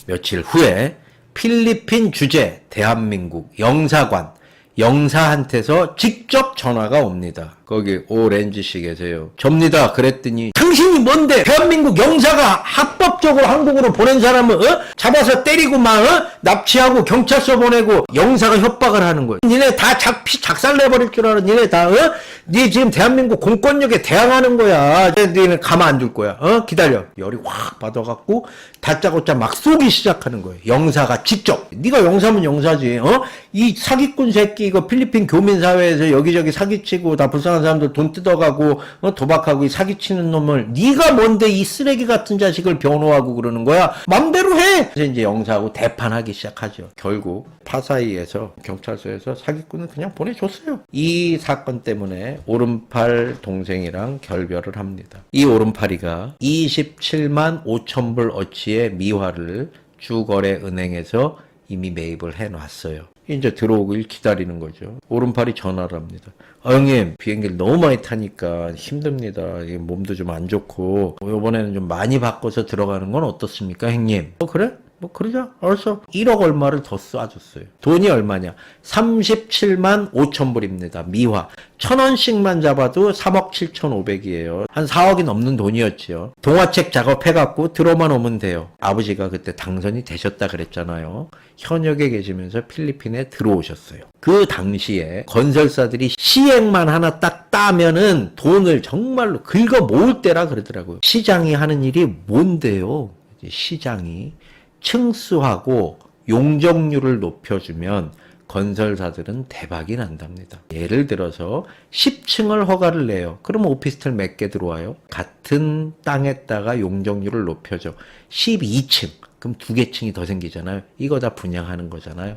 며칠 후에 필리핀 주재 대한민국 영사한테서 직접 전화가 옵니다. 거기 오렌지 씨 계세요. 접니다. 그랬더니 당신이 뭔데 대한민국 영사가 합법적으로 한국으로 보낸 사람을 잡아서 때리고 막 납치하고 경찰서 보내고 영사가 협박을 하는 거예요. 니네 다 작살내버릴 줄 알아. 니네 다 니 지금 대한민국 공권력에 대항하는 거야. 니네 가만 안 둘 거야. 기다려. 열이 확 받아갖고 다짜고짜 막 쏘기 시작하는 거예요. 영사가 직접. 네가 영사면 영사지. 이 사기꾼 새끼 이거 필리핀 교민 사회에서 여기저기 사기치고 다 불쌍한 사람들 돈 뜯어가고 도박하고 사기치는 놈을 네가 뭔데 이 쓰레기 같은 자식을 변호하고 그러는 거야. 맘대로 해. 그래서 이제 영사하고 대판하기 시작하죠. 결국 파사이에서 경찰서에서 사기꾼을 그냥 보내줬어요. 이 사건 때문에 오른팔 동생이랑 결별을 합니다. 이 오른팔이가 27만 5천 불 어치의 미화를 주거래은행에서 이미 매입을 해놨어요. 이제 들어오길 기다리는 거죠. 오른팔이 전화를 합니다. 형님, 비행기를 너무 많이 타니까 힘듭니다. 몸도 좀 안 좋고 이번에는 좀 많이 바꿔서 들어가는 건 어떻습니까, 형님? 그래? 그러자. 알았어. 1억 얼마를 더 쏴줬어요. 돈이 얼마냐? 37만 5천 불입니다. 미화. 1,000원씩만 잡아도 3억 7,500이에요. 한 4억이 넘는 돈이었죠. 동화책 작업해갖고 들어만 오면 돼요. 아버지가 그때 당선이 되셨다 그랬잖아요. 현역에 계시면서 필리핀에 들어오셨어요. 그 당시에 건설사들이 시행만 하나 딱 따면은 돈을 정말로 긁어 모을 때라 그러더라고요. 시장이 하는 일이 뭔데요? 시장이 층수하고 용적률을 높여주면 건설사들은 대박이 난답니다. 예를 들어서 10층을 허가를 내요. 그러면 오피스텔 몇 개 들어와요? 같은 땅에다가 용적률을 높여줘. 12층. 그럼 2개 층이 더 생기잖아요. 이거 다 분양하는 거잖아요.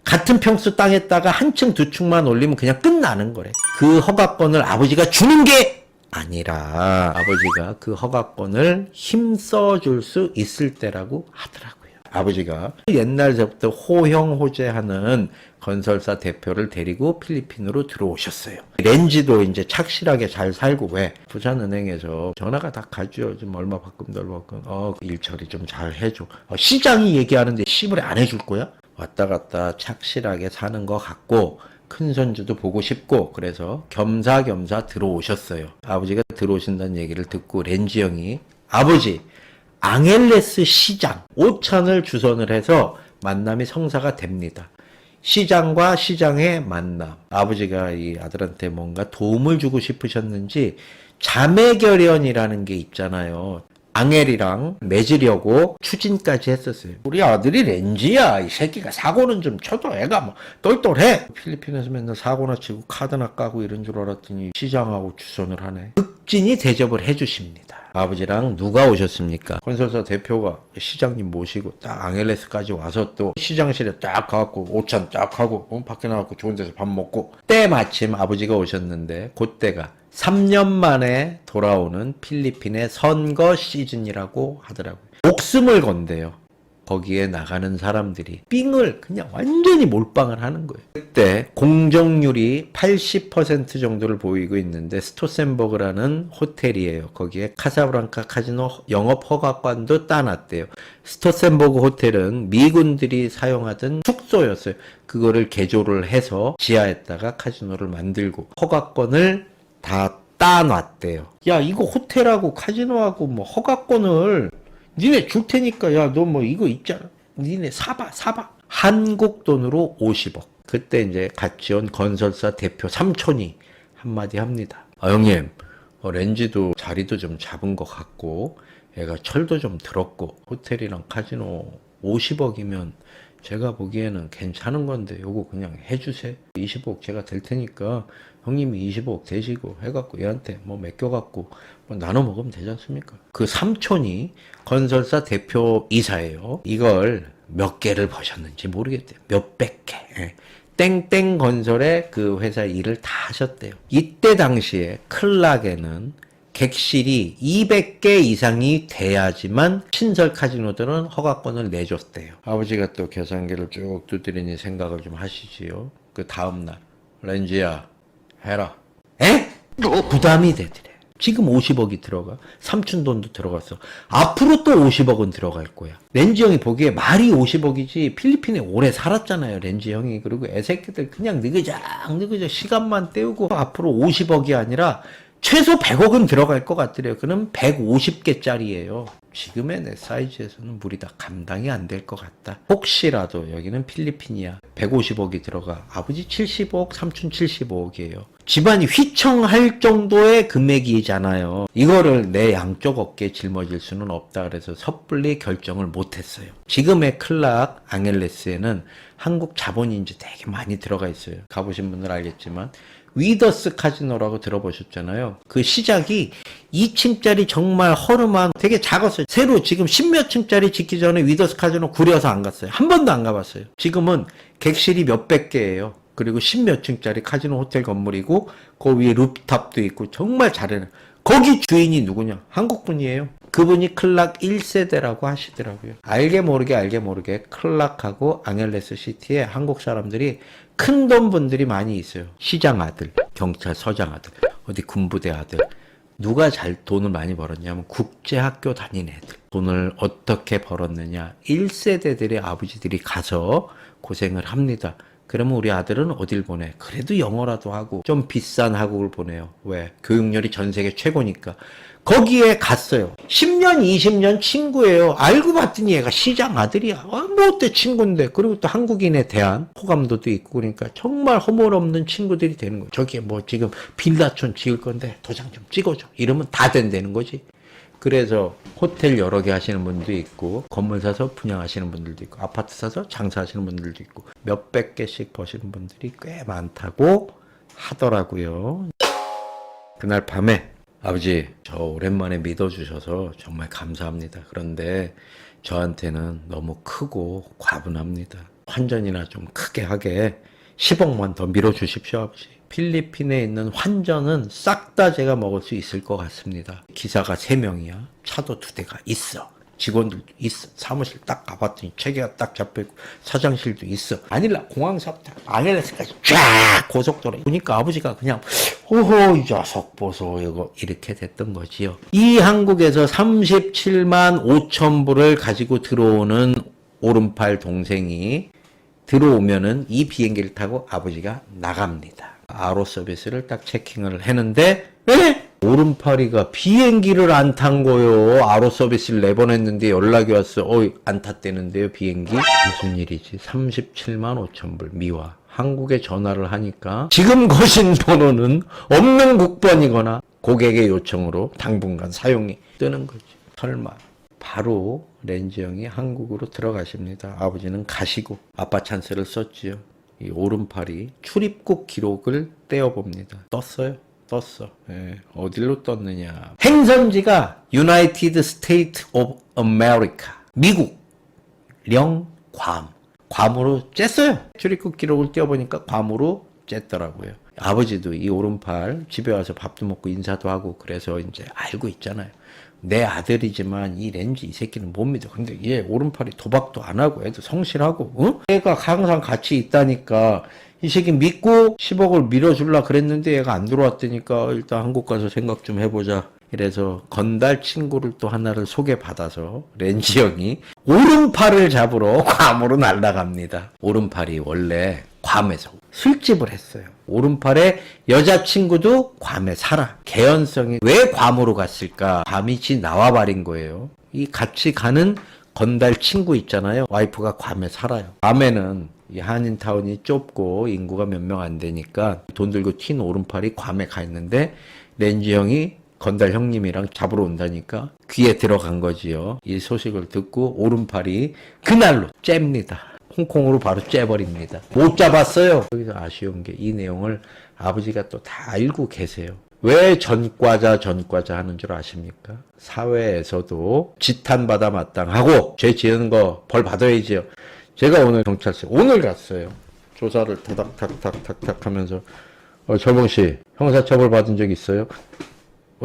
같은 평수 땅에다가 한 층, 2층만 올리면 그냥 끝나는 거래. 그 허가권을 아버지가 주는 게 아니라 아버지가 그 허가권을 힘써줄 수 있을 때라고 하더라고요. 아버지가 옛날부터 호형호재하는 건설사 대표를 데리고 필리핀으로 들어오셨어요. 렌지도 이제 착실하게 잘 살고 왜 부산은행에서 전화가 다 가죠. 좀 얼마 바꿈 덜 바꿈. 일 처리 좀 잘 해줘. 시장이 얘기하는데 시물에 안 해줄 거야? 왔다 갔다 착실하게 사는 것 같고 큰손주도 보고 싶고 그래서 겸사겸사 들어오셨어요. 아버지가 들어오신다는 얘기를 듣고 렌지 형이 아버지 앙헬레스 시장 5천을 주선을 해서 만남이 성사가 됩니다. 시장과 시장의 만남. 아버지가 이 아들한테 뭔가 도움을 주고 싶으셨는지 자매결연이라는 게 있잖아요. 앙헬이랑 맺으려고 추진까지 했었어요. 우리 아들이 렌지야. 이 새끼가 사고는 좀 쳐도 애가 뭐 똘똘해. 필리핀에서 맨날 사고나 치고 카드나 까고 이런 줄 알았더니 시장하고 주선을 하네. 극진히 대접을 해주십니다. 아버지랑 누가 오셨습니까? 건설사 대표가 시장님 모시고 딱 앙헬레스까지 와서 또 시장실에 딱 가갖고 오찬 딱 하고 밖에 나가고 좋은 데서 밥 먹고 때마침 아버지가 오셨는데 그때가 3년 만에 돌아오는 필리핀의 선거 시즌이라고 하더라고요. 목숨을 건대요. 거기에 나가는 사람들이 삥을 그냥 완전히 몰빵을 하는 거예요. 그때 공정률이 80% 정도를 보이고 있는데 스토센버그라는 호텔이에요. 거기에 카사브랑카 카지노 영업 허가권도 따놨대요. 스토센버그 호텔은 미군들이 사용하던 숙소였어요. 그거를 개조를 해서 지하에다가 카지노를 만들고 허가권을 다 따놨대요. 야, 이거 호텔하고 카지노하고 뭐 허가권을 니네 줄 테니까 야, 너 뭐 이거 있잖아. 니네 사봐. 한국 돈으로 50억. 그때 이제 같이 온 건설사 대표 삼촌이 한마디 합니다. 형님, 렌지도 자리도 좀 잡은 것 같고 애가 철도 좀 들었고 호텔이랑 카지노 50억이면 제가 보기에는 괜찮은 건데 요거 그냥 해주세요. 20억 제가 될 테니까 형님이 25억 대시고 해갖고 얘한테 뭐 맡겨갖고 뭐 나눠 먹으면 되지 않습니까? 그 삼촌이 건설사 대표이사예요. 이걸 몇 개를 버셨는지 모르겠대요. 몇백 개. 땡땡 건설의 그 회사 일을 다 하셨대요. 이때 당시에 클락에는 객실이 200개 이상이 돼야지만 신설 카지노들은 허가권을 내줬대요. 아버지가 또 계산기를 쭉 두드리니 생각을 좀 하시지요. 그 다음날 렌지야 해라. 에? 부담이 되더래. 지금 50억이 들어가. 삼촌 돈도 들어갔어. 앞으로 또 50억은 들어갈 거야. 렌지 형이 보기에 말이 50억이지 필리핀에 오래 살았잖아요. 렌지 형이. 그리고 애새끼들 그냥 느그작 시간만 때우고 앞으로 50억이 아니라 최소 100억은 들어갈 것 같더래요. 그럼 150개짜리예요. 지금의 내 사이즈에서는 우리 다 감당이 안 될 것 같다. 혹시라도 여기는 필리핀이야. 150억이 들어가. 아버지 70억, 삼촌 75억이에요. 집안이 휘청할 정도의 금액이잖아요. 이거를 내 양쪽 어깨에 짊어질 수는 없다. 그래서 섣불리 결정을 못했어요. 지금의 클락 앙헬레스에는 한국 자본이 이제 되게 많이 들어가 있어요. 가보신 분들 알겠지만 위더스 카지노라고 들어보셨잖아요. 그 시작이 2층짜리 정말 허름한 되게 작았어요. 새로 지금 10몇 층짜리 짓기 전에 위더스 카지노 구려서 안 갔어요. 한 번도 안 가봤어요. 지금은 객실이 몇백 개예요. 그리고 10몇 층짜리 카지노 호텔 건물이고 그 위에 루프탑도 있고 정말 잘해요. 거기 주인이 누구냐? 한국분이에요. 그분이 클락 1세대라고 하시더라고요. 알게 모르게 클락하고 앙헬레스 시티에 한국 사람들이 큰돈 분들이 많이 있어요. 시장 아들, 경찰서장 아들, 어디 군부대 아들. 누가 잘 돈을 많이 벌었냐면 국제학교 다닌 애들. 돈을 어떻게 벌었느냐. 1세대들의 아버지들이 가서 고생을 합니다. 그러면 우리 아들은 어딜 보내? 그래도 영어라도 하고 좀 비싼 학국을 보내요. 왜? 교육열이 전 세계 최고니까. 거기에 갔어요. 10년, 20년 친구예요. 알고 봤더니 얘가 시장 아들이야. 뭐 어때 친구인데. 그리고 또 한국인에 대한 호감도도 있고 그러니까 정말 허물없는 친구들이 되는 거예요. 저기에 뭐 지금 빌라촌 지을 건데 도장 좀 찍어줘. 이러면 다 된다는 거지. 그래서 호텔 여러 개 하시는 분도 있고 건물 사서 분양하시는 분들도 있고 아파트 사서 장사하시는 분들도 있고 몇백 개씩 버시는 분들이 꽤 많다고 하더라고요. 그날 밤에 아버지 저 오랜만에 믿어주셔서 정말 감사합니다. 그런데 저한테는 너무 크고 과분합니다. 환전이나 좀 크게 하게 10억만 더 밀어주십시오 아버지. 필리핀에 있는 환전은 싹 다 제가 먹을 수 있을 것 같습니다. 기사가 3명이야. 차도 2대가 있어. 직원들도 있어. 사무실 딱 가봤더니 체계가 딱 잡혀있고 사장실도 있어. 아닐라 공항서부터 앙헬레스까지 쫙 고속도로 보니까 아버지가 그냥 오호 이 녀석 보소 이거 이렇게 됐던 거지요. 이 한국에서 37만 5천 불을 가지고 들어오는 오른팔 동생이 들어오면은 이 비행기를 타고 아버지가 나갑니다. 아로 서비스를 딱 체킹을 했는데 오른팔이가 비행기를 안 탄 거요. 아로 서비스를 내보냈는데 연락이 왔어. 안 탔대는데요 비행기. 무슨 일이지. 37만 5천 불 미화. 한국에 전화를 하니까 지금 거신 번호는 없는 국번이거나 고객의 요청으로 당분간 사용이 뜨는 거지. 설마. 바로 렌지 형이 한국으로 들어가십니다. 아버지는 가시고 아빠 찬스를 썼지요. 이 오른팔이 출입국 기록을 떼어봅니다. 떴어요. 떴어. 예, 어디로 떴느냐. 행선지가 유나이티드 스테이트 오브 아메리카. 미국. 령, 괌으로 쬐어요. 출입국 기록을 떼어보니까 괌으로 쬐더라고요. 아버지도 이 오른팔 집에 와서 밥도 먹고 인사도 하고 그래서 이제 알고 있잖아요. 내 아들이지만 이 렌지 이 새끼는 못 믿어. 근데 얘 오른팔이 도박도 안 하고 애도 성실하고 응? 얘가 항상 같이 있다니까 이 새끼 믿고 10억을 밀어줄라 그랬는데 얘가 안 들어왔다니까 일단 한국 가서 생각 좀 해보자. 이래서 건달 친구를 또 하나를 소개받아서 렌지 형이 오른팔을 잡으러 괌으로 날아갑니다. 오른팔이 원래 괌에서 술집을 했어요. 오른팔의 여자친구도 괌에 살아. 개연성이 왜 괌으로 갔을까? 괌이 지 나와버린 거예요. 이 같이 가는 건달 친구 있잖아요. 와이프가 괌에 살아요. 괌에는 이 한인타운이 좁고 인구가 몇 명 안 되니까 돈 들고 튄 오른팔이 괌에 가 있는데 렌지 형이 건달 형님이랑 잡으러 온다니까 귀에 들어간 거지요. 이 소식을 듣고 오른팔이 그날로 잽니다. 홍콩으로 바로 째버립니다. 못 잡았어요. 여기서 아쉬운 게 이 내용을 아버지가 또 다 알고 계세요. 왜 전과자 하는 줄 아십니까? 사회에서도 지탄받아 마땅하고 죄 지은 거 벌 받아야지요. 제가 오늘 경찰서 오늘 갔어요. 조사를 타닥탁탁탁탁 하면서 철봉씨 형사처벌 받은 적 있어요?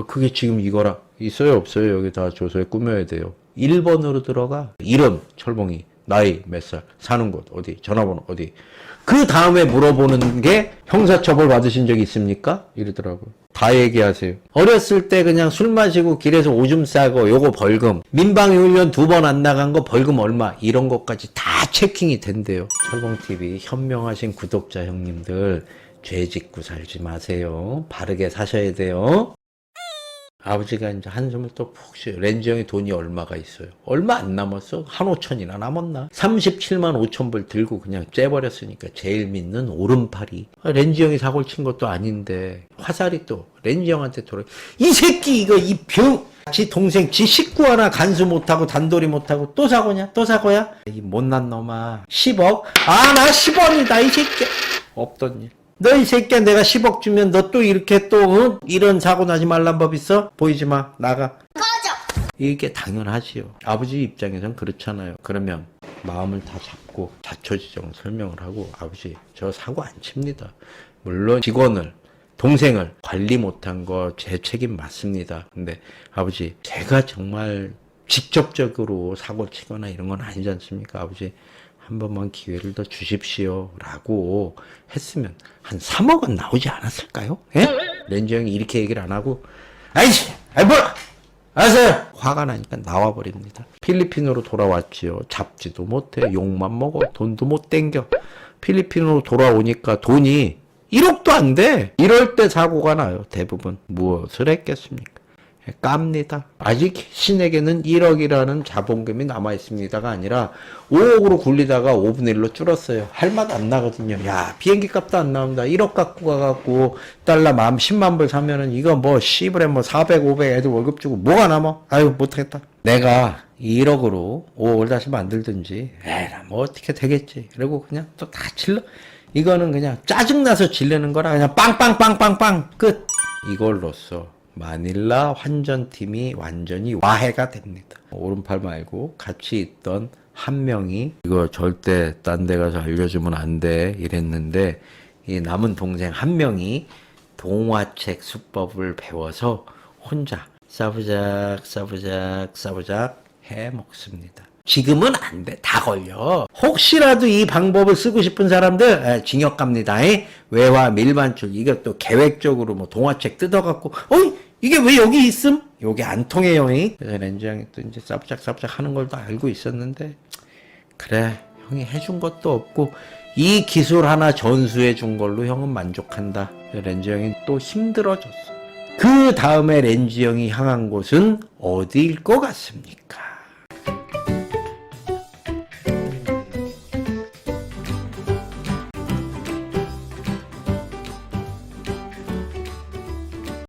그게 지금 이거라. 있어요 없어요? 여기 다 조서에 꾸며야 돼요. 1번으로 들어가. 이름 철봉이 나이 몇 살, 사는 곳 어디, 전화번호 어디. 그 다음에 물어보는 게 형사처벌 받으신 적 있습니까? 이러더라고요. 다 얘기하세요. 어렸을 때 그냥 술 마시고 길에서 오줌 싸고 요거 벌금, 민방위훈련 2번 안 나간 거 벌금 얼마, 이런 것까지 다 체킹이 된대요. 철봉TV 현명하신 구독자 형님들, 죄 짓고 살지 마세요. 바르게 사셔야 돼요. 아버지가 이제 한숨을 또 푹 쉬어요. 렌즈 형이 돈이 얼마가 있어요? 얼마 안 남았어? 한 5천이나 남았나? 37만 5천 불 들고 그냥 째버렸으니까 제일 믿는 오른팔이. 렌즈 형이 사고를 친 것도 아닌데 화살이 또 렌즈 형한테 돌아. 이 새끼 이거 이 병! 지 동생 지 식구 하나 간수 못하고 단돌이 못하고 또 사고냐? 또 사고야? 이 못난 놈아. 10억? 아 나 10원이다 이 새끼. 없던 일. 너 이 새끼야 내가 10억 주면 너 또 이렇게 또 응? 이런 사고 나지 말란 법 있어? 보이지 마. 나가. 꺼져. 이게 당연하지요. 아버지 입장에선 그렇잖아요. 그러면 마음을 다 잡고 자초지종을 설명을 하고 아버지 저 사고 안 칩니다. 물론 직원을 동생을 관리 못한 거 제 책임 맞습니다. 근데 아버지 제가 정말 직접적으로 사고 치거나 이런 건 아니지 않습니까? 아버지 한 번만 기회를 더 주십시오 라고 했으면 한 3억은 나오지 않았을까요? 예? 렌즈 형이 이렇게 얘기를 안 하고 아이씨 아이 뭐야 아세요? 화가 나니까 나와버립니다. 필리핀으로 돌아왔지요. 잡지도 못해. 욕만 먹어. 돈도 못 땡겨. 필리핀으로 돌아오니까 돈이 1억도 안 돼. 이럴 때 사고가 나요. 대부분. 무엇을 했겠습니까? 깝니다. 아직 신에게는 1억이라는 자본금이 남아있습니다가 아니라 5억으로 굴리다가 5분의 1로 줄었어요. 할 맛 안 나거든요. 야 비행기 값도 안 나온다. 1억 갖고 가갖고 달러 10만 불 사면은 이거 뭐 씨부레 뭐 400, 500 애들 월급 주고 뭐가 남아? 아유 못하겠다. 내가 1억으로 5억을 다시 만들든지 에라 뭐 어떻게 되겠지. 그리고 그냥 또 다 질러. 이거는 그냥 짜증나서 질르는 거라 그냥 빵빵빵빵빵 끝. 이걸로써 마닐라 환전팀이 완전히 와해가 됩니다. 오른팔 말고 같이 있던 한 명이 이거 절대 딴 데 가서 알려주면 안 돼 이랬는데 이 남은 동생 한 명이 동화책 수법을 배워서 혼자 싸부작 해 먹습니다. 지금은 안 돼. 다 걸려. 혹시라도 이 방법을 쓰고 싶은 사람들 징역 갑니다. 외화 밀반출 이것도 계획적으로 뭐 동화책 뜯어갖고 이게 왜 여기 있음? 요게 안 통해요. 그래서 렌즈 형이 또 이제 싸부작 하는 걸 다 알고 있었는데 그래 형이 해준 것도 없고 이 기술 하나 전수해 준 걸로 형은 만족한다. 렌즈 형이 또 힘들어졌어. 그 다음에 렌즈 형이 향한 곳은 어디일 것 같습니까?